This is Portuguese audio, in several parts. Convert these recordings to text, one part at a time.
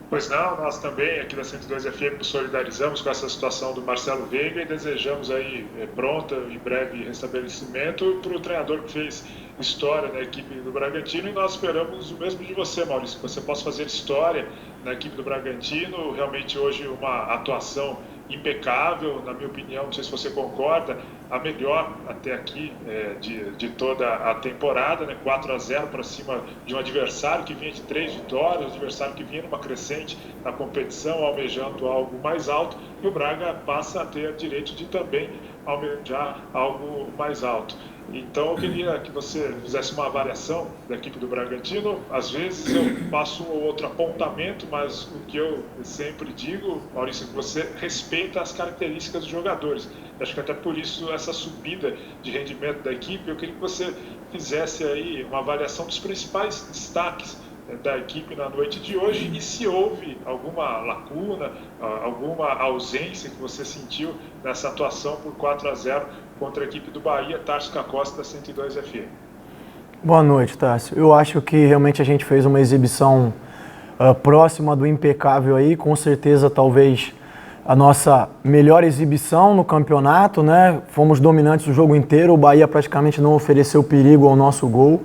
Pois não, nós também aqui da 102 FM nos solidarizamos com essa situação do Marcelo Veiga e desejamos aí pronta e breve restabelecimento para o treinador que fez história na equipe do Bragantino, e nós esperamos o mesmo de você, Maurício, que você possa fazer história na equipe do Bragantino. Realmente hoje uma atuação impecável, na minha opinião, não sei se você concorda, a melhor até aqui de toda a temporada, né? 4-0 para cima de um adversário que vinha de 3 vitórias, um adversário que vinha numa crescente na competição, almejando algo mais alto, e o Braga passa a ter direito de também almejar algo mais alto. Então eu queria que você fizesse uma avaliação da equipe do Bragantino. Às vezes eu passo um ou outro apontamento, mas o que eu sempre digo, Maurício, é que você respeita as características dos jogadores. Acho que até por isso essa subida de rendimento da equipe. Eu queria que você fizesse aí uma avaliação dos principais destaques da equipe na noite de hoje, e se houve alguma lacuna, alguma ausência que você sentiu nessa atuação por 4-0 contra a equipe do Bahia. Tarso Costa, 102 FM. Boa noite, Tássio. Eu acho que realmente a gente fez uma exibição próxima do impecável aí, com certeza talvez a nossa melhor exibição no campeonato, né? Fomos dominantes o jogo inteiro, o Bahia praticamente não ofereceu perigo ao nosso gol.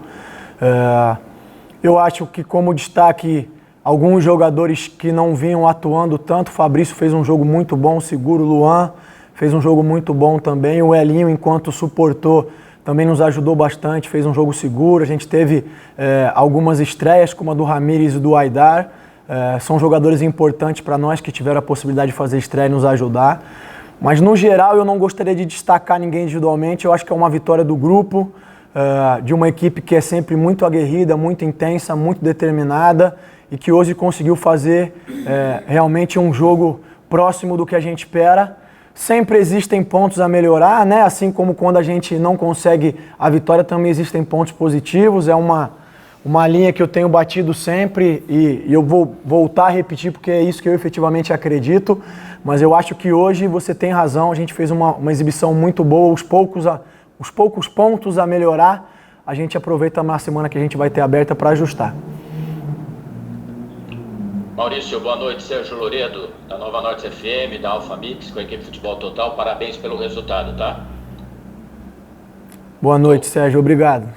Eu acho que, como destaque, alguns jogadores que não vinham atuando tanto. O Fabrício fez um jogo muito bom, seguro. O Luan fez um jogo muito bom também. O Elinho, enquanto suportou, também nos ajudou bastante, fez um jogo seguro. A gente teve algumas estreias, como a do Ramires e do Aidar. São jogadores importantes para nós que tiveram a possibilidade de fazer estreia e nos ajudar. Mas, no geral, eu não gostaria de destacar ninguém individualmente. Eu acho que é uma vitória do grupo, de uma equipe que é sempre muito aguerrida, muito intensa, muito determinada, e que hoje conseguiu fazer realmente um jogo próximo do que a gente espera. Sempre existem pontos a melhorar, né? Assim como quando a gente não consegue a vitória, também existem pontos positivos. É uma linha que eu tenho batido sempre, e eu vou voltar a repetir porque é isso que eu efetivamente acredito. Mas eu acho que hoje você tem razão, a gente fez uma exibição muito boa. Os poucos pontos a melhorar, a gente aproveita na semana que a gente vai ter aberta para ajustar. Maurício, boa noite. Sérgio Loredo, da Nova Norte FM, da Alfa Mix, com a equipe Futebol Total. Parabéns pelo resultado, tá? Boa noite, Sérgio. Obrigado.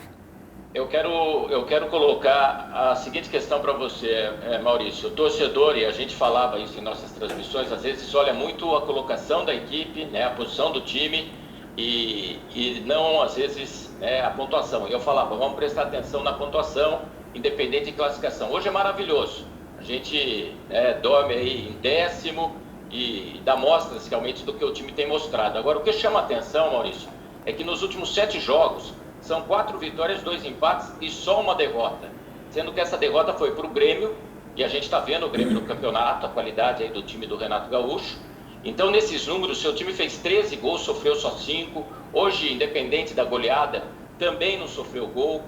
Eu quero colocar a seguinte questão para você, Maurício. O torcedor, e a gente falava isso em nossas transmissões, às vezes olha muito a colocação da equipe, né, a posição do time, e não, às vezes, a pontuação. E eu falava, vamos prestar atenção na pontuação, independente de classificação. Hoje é maravilhoso. A gente dorme aí em 10º e dá mostras, realmente, do que o time tem mostrado. Agora, o que chama a atenção, Maurício, é que nos últimos 7 jogos, são 4 vitórias, 2 empates e só uma derrota. Sendo que essa derrota foi para o Grêmio, e a gente está vendo o Grêmio no campeonato, a qualidade aí do time do Renato Gaúcho. Então, nesses números, seu time fez 13 gols, sofreu só 5. Hoje, independente da goleada, também não sofreu gol.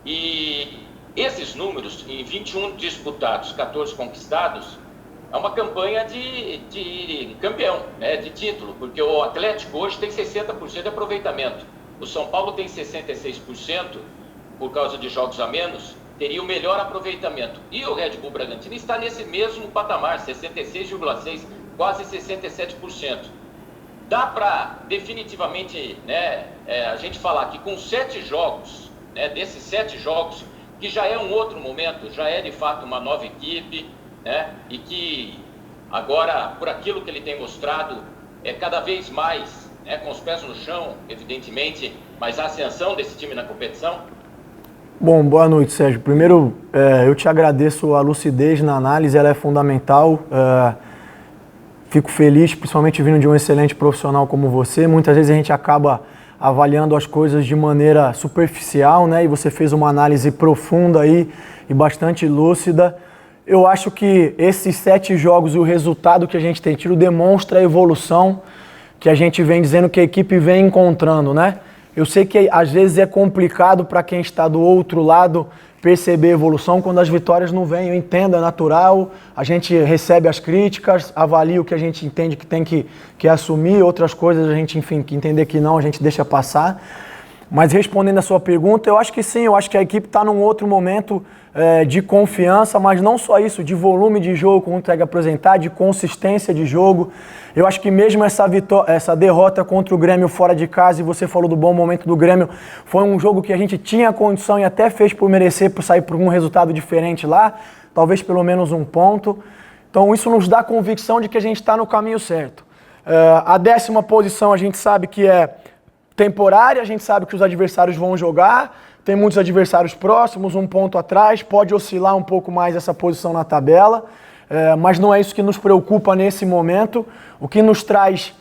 E esses números, em 21 disputados, 14 conquistados, é uma campanha de campeão, né, de título, porque o Atlético hoje tem 60% de aproveitamento. O São Paulo tem 66%, por causa de jogos a menos, teria o melhor aproveitamento. E o Red Bull Bragantino está nesse mesmo patamar, 66,6%, quase 67%. Dá para definitivamente, né, a gente falar que com 7 jogos, né, desses 7 jogos, que já é um outro momento, já é de fato uma nova equipe, né, e que agora, por aquilo que ele tem mostrado, é cada vez mais, com os pés no chão, evidentemente, mas a ascensão desse time na competição? Bom, boa noite, Sérgio. Primeiro, eu te agradeço a lucidez na análise, ela é fundamental. Fico feliz, principalmente vindo de um excelente profissional como você. Muitas vezes a gente acaba avaliando as coisas de maneira superficial, né? E você fez uma análise profunda aí e bastante lúcida. Eu acho que esses 7 jogos e o resultado que a gente tem tido demonstra a evolução que a gente vem dizendo que a equipe vem encontrando, né? Eu sei que às vezes é complicado para quem está do outro lado perceber a evolução quando as vitórias não vêm. Eu entendo, é natural, a gente recebe as críticas, avalia o que a gente entende que tem que assumir, outras coisas a gente, enfim, que entender que não, a gente deixa passar. Mas respondendo a sua pergunta, eu acho que sim, eu acho que a equipe está num outro momento de confiança, mas não só isso, de volume de jogo que consegue apresentar, de consistência de jogo. Eu acho que mesmo essa derrota contra o Grêmio fora de casa, e você falou do bom momento do Grêmio, foi um jogo que a gente tinha condição e até fez por merecer, por sair por um resultado diferente lá, talvez pelo menos um ponto. Então isso nos dá convicção de que a gente está no caminho certo. A 10ª posição a gente sabe que é temporária, a gente sabe que os adversários vão jogar, tem muitos adversários próximos, um ponto atrás, pode oscilar um pouco mais essa posição na tabela, mas não é isso que nos preocupa nesse momento. O que nos traz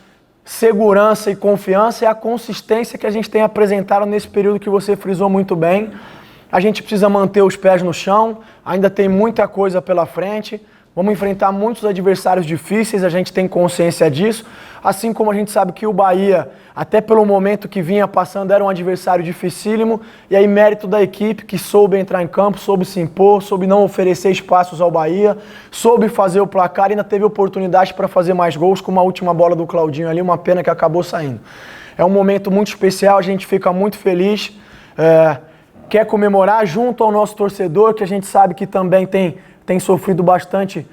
segurança e confiança é a consistência que a gente tem apresentado nesse período que você frisou muito bem. A gente precisa manter os pés no chão, ainda tem muita coisa pela frente. Vamos enfrentar muitos adversários difíceis, a gente tem consciência disso, assim como a gente sabe que o Bahia, até pelo momento que vinha passando, era um adversário dificílimo, e aí mérito da equipe que soube entrar em campo, soube se impor, soube não oferecer espaços ao Bahia, soube fazer o placar e ainda teve oportunidade para fazer mais gols, com uma última bola do Claudinho ali, uma pena que acabou saindo. É um momento muito especial, a gente fica muito feliz, quer comemorar junto ao nosso torcedor, que a gente sabe que também tem sofrido bastante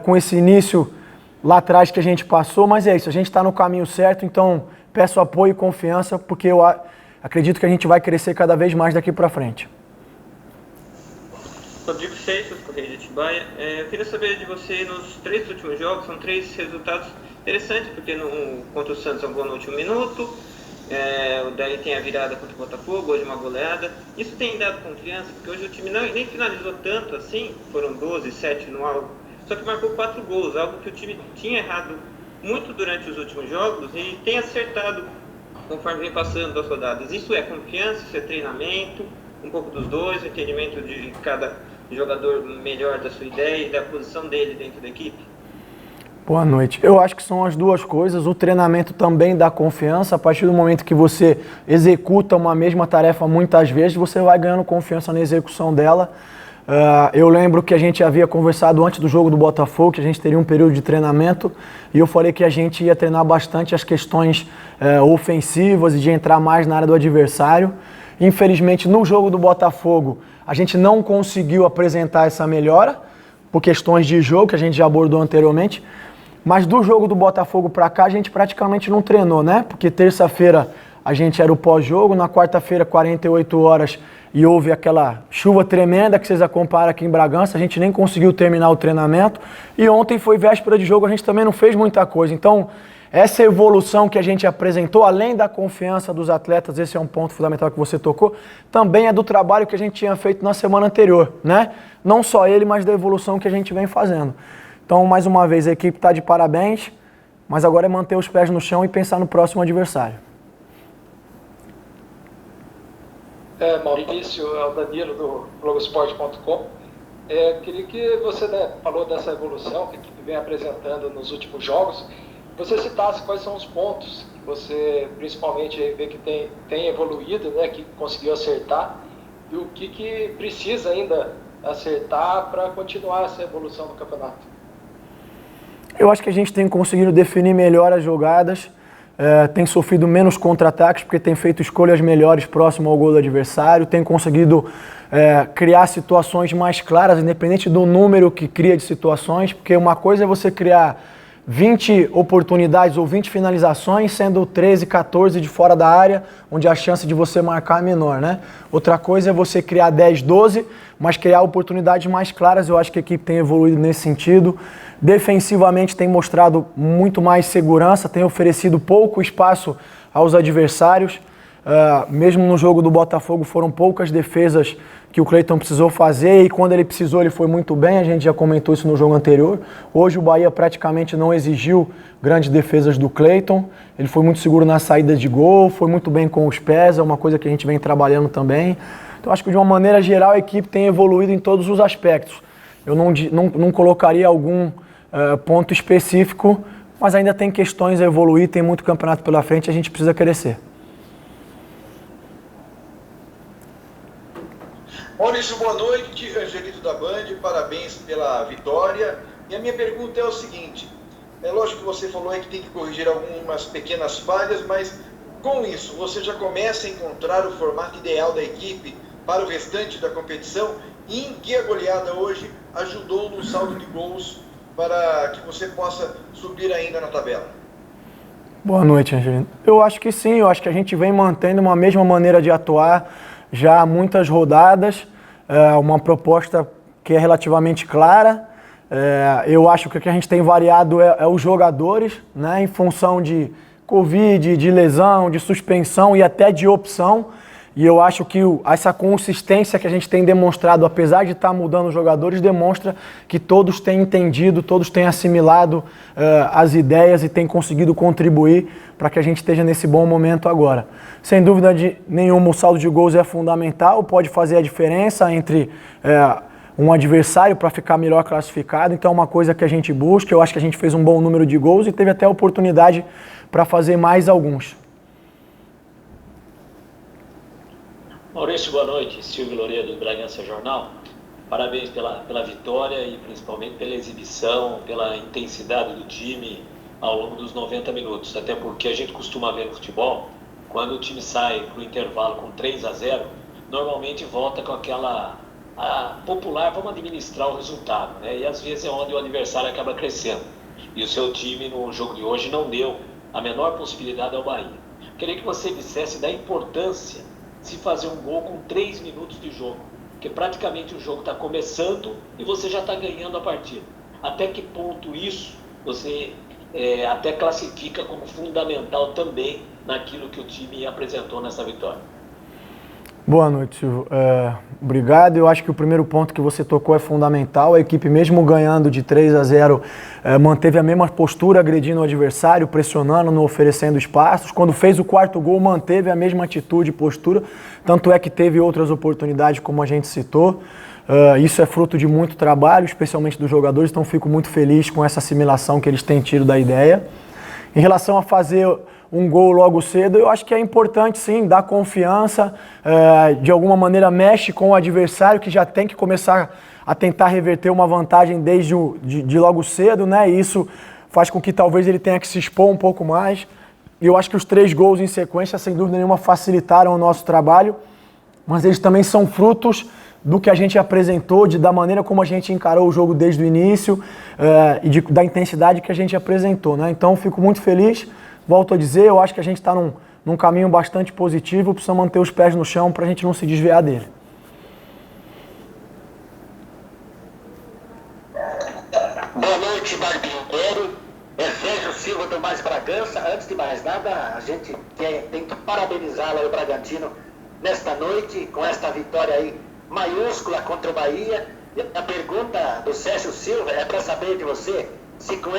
com esse início lá atrás que a gente passou, mas é isso, a gente está no caminho certo, então peço apoio e confiança, porque eu acredito que a gente vai crescer cada vez mais daqui para frente. Rodrigo Seixas, Correio de Atibaia. Eu queria saber de você, nos 3 últimos jogos, são 3 resultados interessantes, porque contra o Santos é um gol no último minuto, daí tem a virada contra o Botafogo, hoje uma goleada. Isso tem dado confiança, porque hoje o time nem finalizou tanto assim, foram 12, 7 no alvo, só que marcou 4 gols, algo que o time tinha errado muito durante os últimos jogos e tem acertado conforme vem passando das rodadas. Isso é confiança, isso é treinamento, um pouco dos dois, o entendimento de cada jogador melhor da sua ideia e da posição dele dentro da equipe? Boa noite. Eu acho que são as duas coisas. O treinamento também dá confiança. A partir do momento que você executa uma mesma tarefa muitas vezes, você vai ganhando confiança na execução dela. Eu lembro que a gente havia conversado antes do jogo do Botafogo, que a gente teria um período de treinamento, e eu falei que a gente ia treinar bastante as questões ofensivas e de entrar mais na área do adversário. Infelizmente, no jogo do Botafogo, a gente não conseguiu apresentar essa melhora, por questões de jogo, que a gente já abordou anteriormente. Mas do jogo do Botafogo para cá, a gente praticamente não treinou, né? Porque terça-feira a gente era o pós-jogo, na quarta-feira, 48 horas, e houve aquela chuva tremenda que vocês acompanharam aqui em Bragança, a gente nem conseguiu terminar o treinamento. E ontem foi véspera de jogo, a gente também não fez muita coisa. Então, essa evolução que a gente apresentou, além da confiança dos atletas, esse é um ponto fundamental que você tocou, também é do trabalho que a gente tinha feito na semana anterior, né? Não só ele, mas da evolução que a gente vem fazendo. Então, mais uma vez, a equipe está de parabéns, mas agora é manter os pés no chão e pensar no próximo adversário. Maurício, é o Danilo do Globoesporte.com. Queria que você falou dessa evolução que a equipe vem apresentando nos últimos jogos. Você citasse quais são os pontos que você principalmente vê que tem evoluído, né, que conseguiu acertar, e o que precisa ainda acertar para continuar essa evolução no campeonato. Eu acho que a gente tem conseguido definir melhor as jogadas, tem sofrido menos contra-ataques porque tem feito escolhas melhores próximo ao gol do adversário, tem conseguido criar situações mais claras, independente do número que cria de situações, porque uma coisa é você criar 20 oportunidades ou 20 finalizações, sendo 13, 14 de fora da área, onde a chance de você marcar é menor, né? Outra coisa é você criar 10, 12, mas criar oportunidades mais claras. Eu acho que a equipe tem evoluído nesse sentido. Defensivamente tem mostrado muito mais segurança, tem oferecido pouco espaço aos adversários. Mesmo no jogo do Botafogo foram poucas defesas que o Cleiton precisou fazer, e quando ele precisou ele foi muito bem, a gente já comentou isso no jogo anterior. Hoje o Bahia praticamente não exigiu grandes defesas do Cleiton, ele foi muito seguro na saída de gol, foi muito bem com os pés, é uma coisa que a gente vem trabalhando também. Então acho que de uma maneira geral a equipe tem evoluído em todos os aspectos. Eu não colocaria algum ponto específico, mas ainda tem questões a evoluir, tem muito campeonato pela frente, a gente precisa crescer. Maurício, boa noite, Angelito da Band, parabéns pela vitória. E a minha pergunta é o seguinte, é lógico que você falou aí que tem que corrigir algumas pequenas falhas, mas Com isso, você já começa a encontrar o formato ideal da equipe para o restante da competição e em que a goleada hoje ajudou no saldo de gols para que você possa subir ainda na tabela? Boa noite, Angelino. Eu acho que sim, eu acho que a gente vem mantendo uma mesma maneira de atuar já há muitas rodadas, uma proposta que é relativamente clara. Eu acho que o que a gente tem variado é os jogadores, né, em função de Covid, de lesão, de suspensão e até de opção. E eu acho que essa consistência que a gente tem demonstrado, apesar de estar mudando os jogadores, demonstra que todos têm entendido, todos têm assimilado as ideias e têm conseguido contribuir para que a gente esteja nesse bom momento agora. Sem dúvida nenhuma, o saldo de gols é fundamental, pode fazer a diferença entre um adversário para ficar melhor classificado, então é uma coisa que a gente busca. Eu acho que a gente fez um bom número de gols e teve até a oportunidade para fazer mais alguns. Maurício, boa noite. Silvio Loureiro, do Bragança Jornal. Parabéns pela vitória e principalmente pela exibição, pela intensidade do time ao longo dos 90 minutos. Até porque a gente costuma ver no futebol, quando o time sai para o intervalo com 3-0, normalmente volta com aquela popular, vamos administrar o resultado, né? E às vezes é onde o adversário acaba crescendo. E o seu time no jogo de hoje não deu a menor possibilidade ao Bahia. Queria que você dissesse da importância se fazer um gol com 3 minutos de jogo, porque praticamente o jogo está começando e você já está ganhando a partida. Até que ponto isso você até classifica como fundamental também naquilo que o time apresentou nessa vitória? Boa noite, Silvio. Obrigado. Eu acho que o primeiro ponto que você tocou é fundamental. A equipe, mesmo ganhando de 3-0, manteve a mesma postura, agredindo o adversário, pressionando, não oferecendo espaços. Quando fez o quarto gol, manteve a mesma atitude e postura. Tanto é que teve outras oportunidades, como a gente citou. Isso é fruto de muito trabalho, especialmente dos jogadores, então fico muito feliz com essa assimilação que eles têm tido da ideia. Em relação a fazer um gol logo cedo, eu acho que é importante sim, dar confiança, de alguma maneira mexe com o adversário que já tem que começar a tentar reverter uma vantagem desde de logo cedo, né? E isso faz com que talvez ele tenha que se expor um pouco mais. E eu acho que os 3 gols em sequência, sem dúvida nenhuma, facilitaram o nosso trabalho, mas eles também são frutos do que a gente apresentou, da maneira como a gente encarou o jogo desde o início e da intensidade que a gente apresentou, né? Então, fico muito feliz. Volto a dizer, eu acho que a gente está num caminho bastante positivo, precisa manter os pés no chão para a gente não se desviar dele. Boa noite, Barbieri. Sérgio Silva do Mais Bragança. Antes de mais nada, a gente tem que parabenizá-la, o Bragantino, nesta noite, com esta vitória aí maiúscula contra o Bahia. E a pergunta do Sérgio Silva é para saber de você se com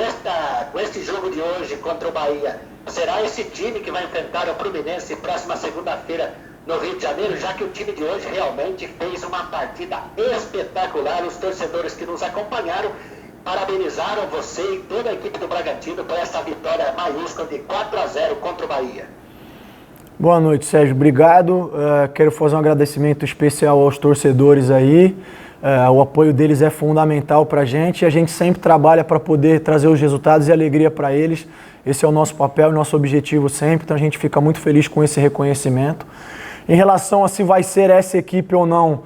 este jogo de hoje contra o Bahia, será esse time que vai enfrentar o Fluminense próxima segunda-feira no Rio de Janeiro, já que o time de hoje realmente fez uma partida espetacular. Os torcedores que nos acompanharam parabenizaram você e toda a equipe do Bragantino por essa vitória maiúscula de 4-0 contra o Bahia. Boa noite, Sérgio. Obrigado. Quero fazer um agradecimento especial aos torcedores aí. O apoio deles é fundamental para a gente e a gente sempre trabalha para poder trazer os resultados e alegria para eles. Esse é o nosso papel e nosso objetivo sempre, então a gente fica muito feliz com esse reconhecimento. Em relação a se vai ser essa equipe ou não,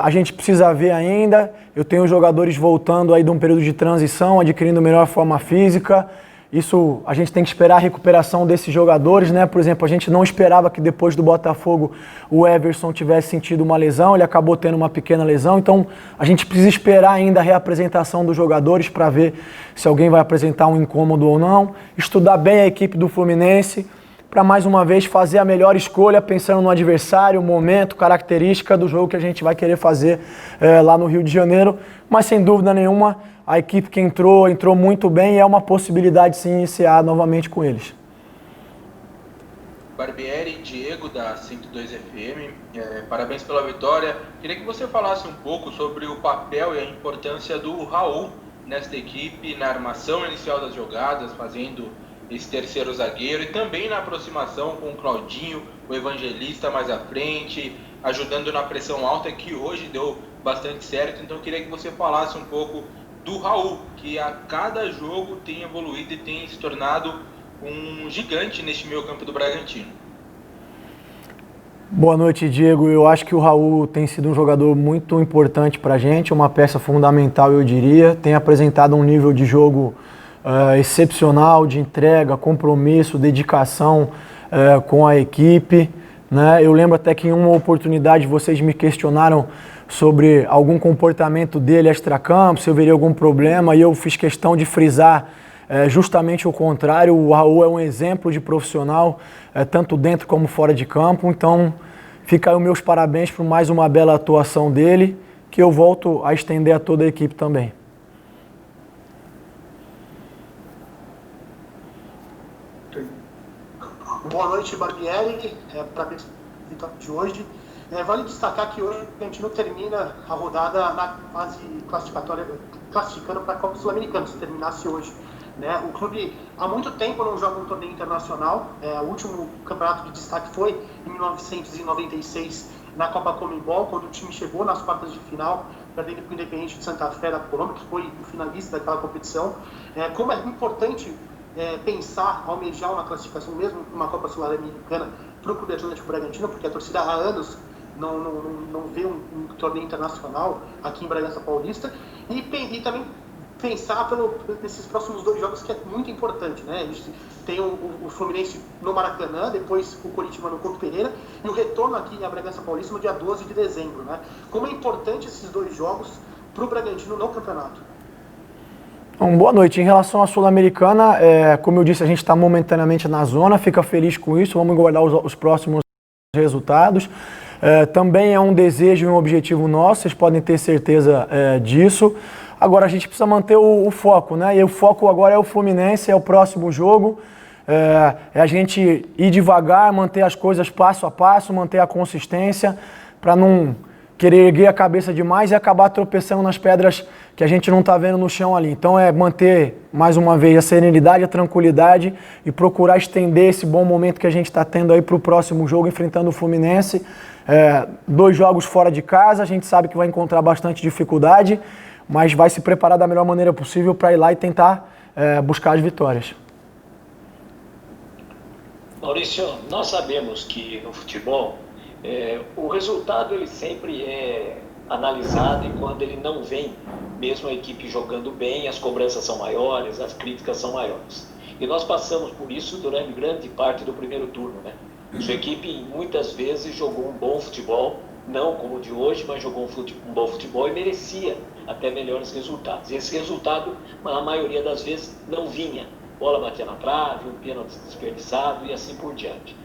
a gente precisa ver ainda. Eu tenho jogadores voltando aí de um período de transição, adquirindo melhor forma física. Isso, a gente tem que esperar a recuperação desses jogadores, né? Por exemplo, a gente não esperava que depois do Botafogo o Everson tivesse sentido uma lesão, ele acabou tendo uma pequena lesão, então a gente precisa esperar ainda a reapresentação dos jogadores para ver se alguém vai apresentar um incômodo ou não, estudar bem a equipe do Fluminense, para mais uma vez fazer a melhor escolha, pensando no adversário, momento, característica do jogo que a gente vai querer fazer lá no Rio de Janeiro, mas sem dúvida nenhuma, a equipe que entrou muito bem e é uma possibilidade de se iniciar novamente com eles. Barbieri, Diego da 102 FM, parabéns pela vitória. Queria que você falasse um pouco sobre o papel e a importância do Raul nesta equipe, na armação inicial das jogadas, fazendo esse terceiro zagueiro e também na aproximação com o Claudinho, o Evangelista mais à frente, ajudando na pressão alta, que hoje deu bastante certo. Então eu queria que você falasse um pouco do Raul, que a cada jogo tem evoluído e tem se tornado um gigante neste meio campo do Bragantino. Boa noite, Diego. Eu acho que o Raul tem sido um jogador muito importante para a gente, uma peça fundamental, eu diria. Tem apresentado um nível de jogo excepcional, de entrega, compromisso, dedicação com a equipe, né? Eu lembro até que em uma oportunidade vocês me questionaram sobre algum comportamento dele extracampo, se eu veria algum problema, e eu fiz questão de frisar justamente o contrário. O Raul é um exemplo de profissional, tanto dentro como fora de campo. Então, fica aí os meus parabéns por mais uma bela atuação dele, que eu volto a estender a toda a equipe também. Boa noite, Barbieri, para a vitória de hoje. Vale destacar que hoje o Bragantino termina a rodada na fase classificatória, classificando para a Copa Sul-Americana, se terminasse hoje. Né? O clube há muito tempo não joga um torneio internacional. O último campeonato de destaque foi em 1996 na Copa Comembol, quando o time chegou nas quartas de final, perdendo para o Independiente de Santa Fé da Colômbia, que foi o finalista daquela competição. Como é importante pensar, almejar uma classificação, mesmo uma Copa Sul-Americana, para o Clube Atlético Bragantino, porque a torcida há anos não vê um torneio internacional aqui em Bragança Paulista, e também pensar nesses próximos 2 jogos, que é muito importante, né? A gente tem o Fluminense no Maracanã, depois o Coritiba no Couto Pereira, e o retorno aqui a Bragança Paulista no dia 12 de dezembro, né? Como é importante esses 2 jogos para o Bragantino no campeonato. Bom, boa noite. Em relação à Sul-Americana, como eu disse, a gente está momentaneamente na zona, fica feliz com isso, vamos guardar os próximos resultados. Também é um desejo e um objetivo nosso, vocês podem ter certeza disso. Agora a gente precisa manter o foco, né? E o foco agora é o Fluminense, é o próximo jogo. É a gente ir devagar, manter as coisas passo a passo, manter a consistência, para não querer erguer a cabeça demais e acabar tropeçando nas pedras que a gente não está vendo no chão ali. Então é manter, mais uma vez, a serenidade, a tranquilidade e procurar estender esse bom momento que a gente está tendo aí para o próximo jogo, enfrentando o Fluminense. 2 jogos fora de casa, a gente sabe que vai encontrar bastante dificuldade, mas vai se preparar da melhor maneira possível para ir lá e tentar buscar as vitórias. Maurício, nós sabemos que no futebol o resultado ele sempre é analisado, e quando ele não vem, mesmo a equipe jogando bem, as cobranças são maiores, as críticas são maiores. E nós passamos por isso durante grande parte do primeiro turno, né? Sua equipe muitas vezes jogou um bom futebol, não como o de hoje, mas jogou um bom futebol e merecia até melhores resultados. E esse resultado, a maioria das vezes, não vinha. Bola batia na trave, um pênalti desperdiçado e assim por diante.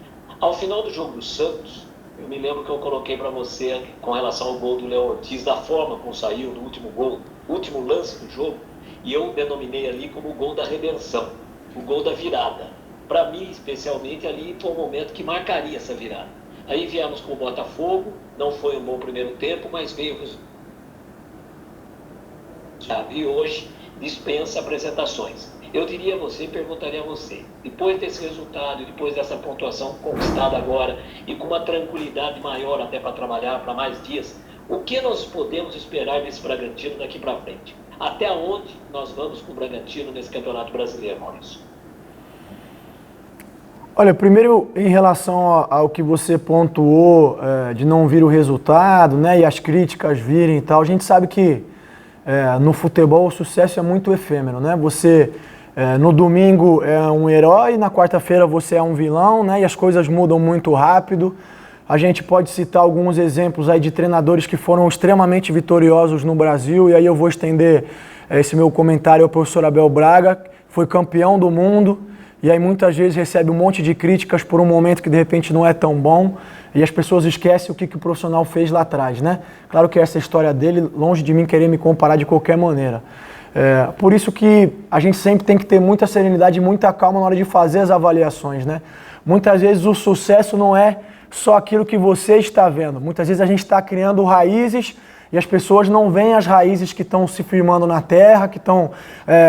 Ao final do jogo do Santos, eu me lembro que eu coloquei para você com relação ao gol do Léo Ortiz, da forma como saiu no último gol, último lance do jogo, e eu denominei ali como o gol da redenção, o gol da virada. Para mim, especialmente, ali foi um momento que marcaria essa virada. Aí viemos com o Botafogo, não foi um bom primeiro tempo, mas veio o resultado. E hoje dispensa apresentações. Eu diria a você, perguntaria a você, depois desse resultado, depois dessa pontuação conquistada agora, e com uma tranquilidade maior até para trabalhar para mais dias, o que nós podemos esperar desse Bragantino daqui para frente? Até onde nós vamos com o Bragantino nesse Campeonato Brasileiro, Maurício? Olha, primeiro em relação ao que você pontuou de não vir o resultado, né, e as críticas virem e tal, a gente sabe que no futebol o sucesso é muito efêmero, né? Você no domingo é um herói, na quarta-feira você é um vilão, né? E as coisas mudam muito rápido. A gente pode citar alguns exemplos aí de treinadores que foram extremamente vitoriosos no Brasil, e aí eu vou estender esse meu comentário ao professor Abel Braga, foi campeão do mundo, e aí muitas vezes recebe um monte de críticas por um momento que de repente não é tão bom, e as pessoas esquecem o que o profissional fez lá atrás, né? Claro que essa é a história dele, longe de mim querer me comparar de qualquer maneira. Por isso que a gente sempre tem que ter muita serenidade e muita calma na hora de fazer as avaliações, né? Muitas vezes o sucesso não é só aquilo que você está vendo. Muitas vezes a gente está criando raízes e as pessoas não veem as raízes que estão se firmando na terra, que estão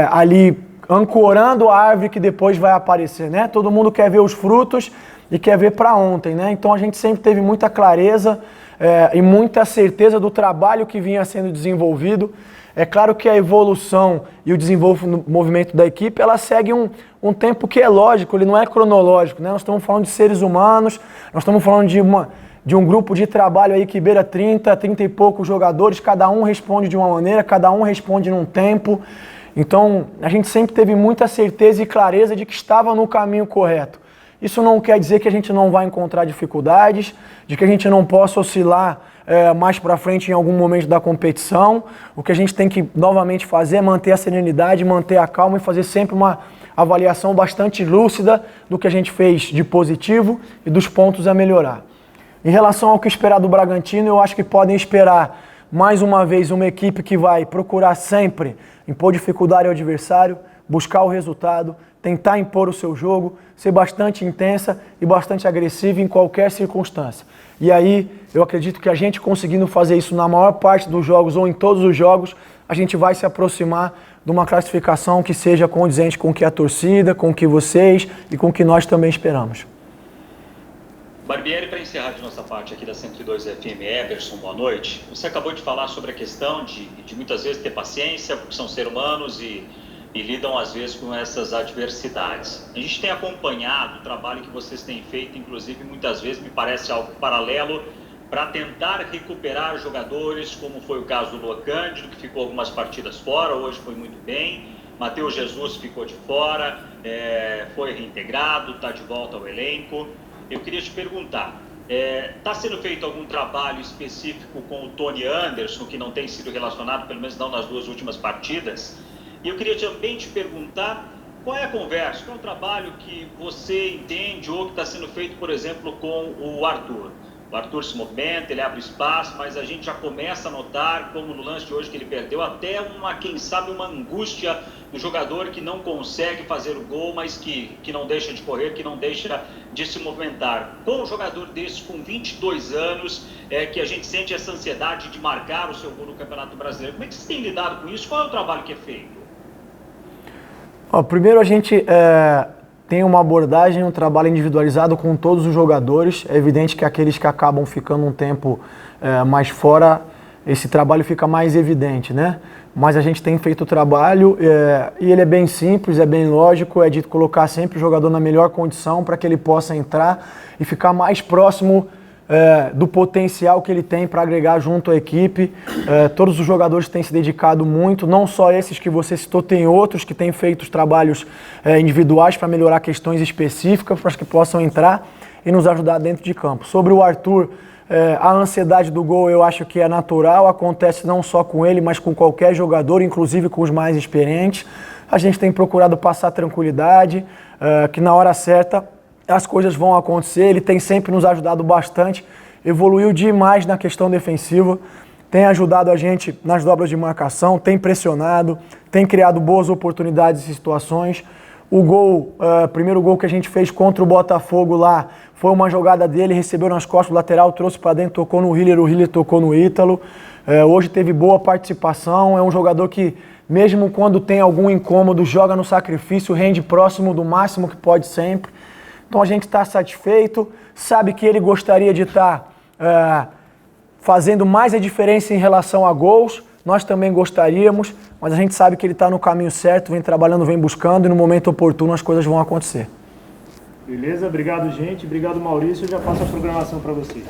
ali ancorando a árvore que depois vai aparecer, né? Todo mundo quer ver os frutos e quer ver para ontem, né? Então a gente sempre teve muita clareza e muita certeza do trabalho que vinha sendo desenvolvido. É claro que a evolução e o desenvolvimento da equipe, ela segue um tempo que é lógico, ele não é cronológico, né? Nós estamos falando de seres humanos, nós estamos falando de um grupo de trabalho aí que beira 30 e poucos jogadores, cada um responde de uma maneira, cada um responde num tempo. Então, a gente sempre teve muita certeza e clareza de que estava no caminho correto. Isso não quer dizer que a gente não vai encontrar dificuldades, de que a gente não possa oscilar mais para frente em algum momento da competição. O que a gente tem que novamente fazer é manter a serenidade, manter a calma e fazer sempre uma avaliação bastante lúcida do que a gente fez de positivo e dos pontos a melhorar. Em relação ao que esperar do Bragantino, eu acho que podem esperar mais uma vez uma equipe que vai procurar sempre impor dificuldade ao adversário, buscar o resultado, tentar impor o seu jogo, ser bastante intensa e bastante agressiva em qualquer circunstância. E aí, eu acredito que a gente conseguindo fazer isso na maior parte dos jogos ou em todos os jogos, a gente vai se aproximar de uma classificação que seja condizente com o que a torcida, com o que vocês e com o que nós também esperamos. Barbieri, para encerrar de nossa parte aqui da 102 FM, Everson, boa noite. Você acabou de falar sobre a questão de muitas vezes ter paciência, porque são seres humanos e lidam às vezes com essas adversidades. A gente tem acompanhado o trabalho que vocês têm feito, inclusive muitas vezes me parece algo paralelo, para tentar recuperar jogadores, como foi o caso do Luan Cândido, que ficou algumas partidas fora, hoje foi muito bem. Matheus Jesus ficou de fora, foi reintegrado, está de volta ao elenco. Eu queria te perguntar, está sendo feito algum trabalho específico com o Tony Anderson, que não tem sido relacionado, pelo menos não nas duas últimas partidas? E eu queria também te perguntar qual é a conversa, qual é o trabalho que você entende ou que está sendo feito, por exemplo, com o Arthur. O Arthur se movimenta, ele abre espaço, mas a gente já começa a notar, como no lance de hoje que ele perdeu, até quem sabe, uma angústia do jogador que não consegue fazer o gol, mas que não deixa de correr, que não deixa de se movimentar. Com um jogador desse, com 22 anos, que a gente sente essa ansiedade de marcar o seu gol no Campeonato Brasileiro. Como é que vocês têm lidado com isso? Qual é o trabalho que é feito? Primeiro a gente tem uma abordagem, um trabalho individualizado com todos os jogadores. É evidente que aqueles que acabam ficando um tempo mais fora, esse trabalho fica mais evidente, né? Mas a gente tem feito o trabalho e ele é bem simples, é bem lógico, é de colocar sempre o jogador na melhor condição para que ele possa entrar e ficar mais próximo do potencial que ele tem para agregar junto à equipe. Todos os jogadores têm se dedicado muito, não só esses que você citou, tem outros que têm feito os trabalhos individuais para melhorar questões específicas, para que possam entrar e nos ajudar dentro de campo. Sobre o Arthur, a ansiedade do gol eu acho que é natural, acontece não só com ele, mas com qualquer jogador, inclusive com os mais experientes. A gente tem procurado passar tranquilidade, que na hora certa as coisas vão acontecer. Ele tem sempre nos ajudado bastante, evoluiu demais na questão defensiva, tem ajudado a gente nas dobras de marcação, tem pressionado, tem criado boas oportunidades e situações. O gol, primeiro gol que a gente fez contra o Botafogo lá, foi uma jogada dele, recebeu nas costas do lateral, trouxe para dentro, tocou no Hiller, o Hiller tocou no Ítalo. Hoje teve boa participação, é um jogador que, mesmo quando tem algum incômodo, joga no sacrifício, rende próximo do máximo que pode sempre. Então a gente está satisfeito, sabe que ele gostaria de estar fazendo mais a diferença em relação a gols, nós também gostaríamos, mas a gente sabe que ele está no caminho certo, vem trabalhando, vem buscando e no momento oportuno as coisas vão acontecer. Beleza, obrigado gente, obrigado Maurício, eu já passo a programação para vocês.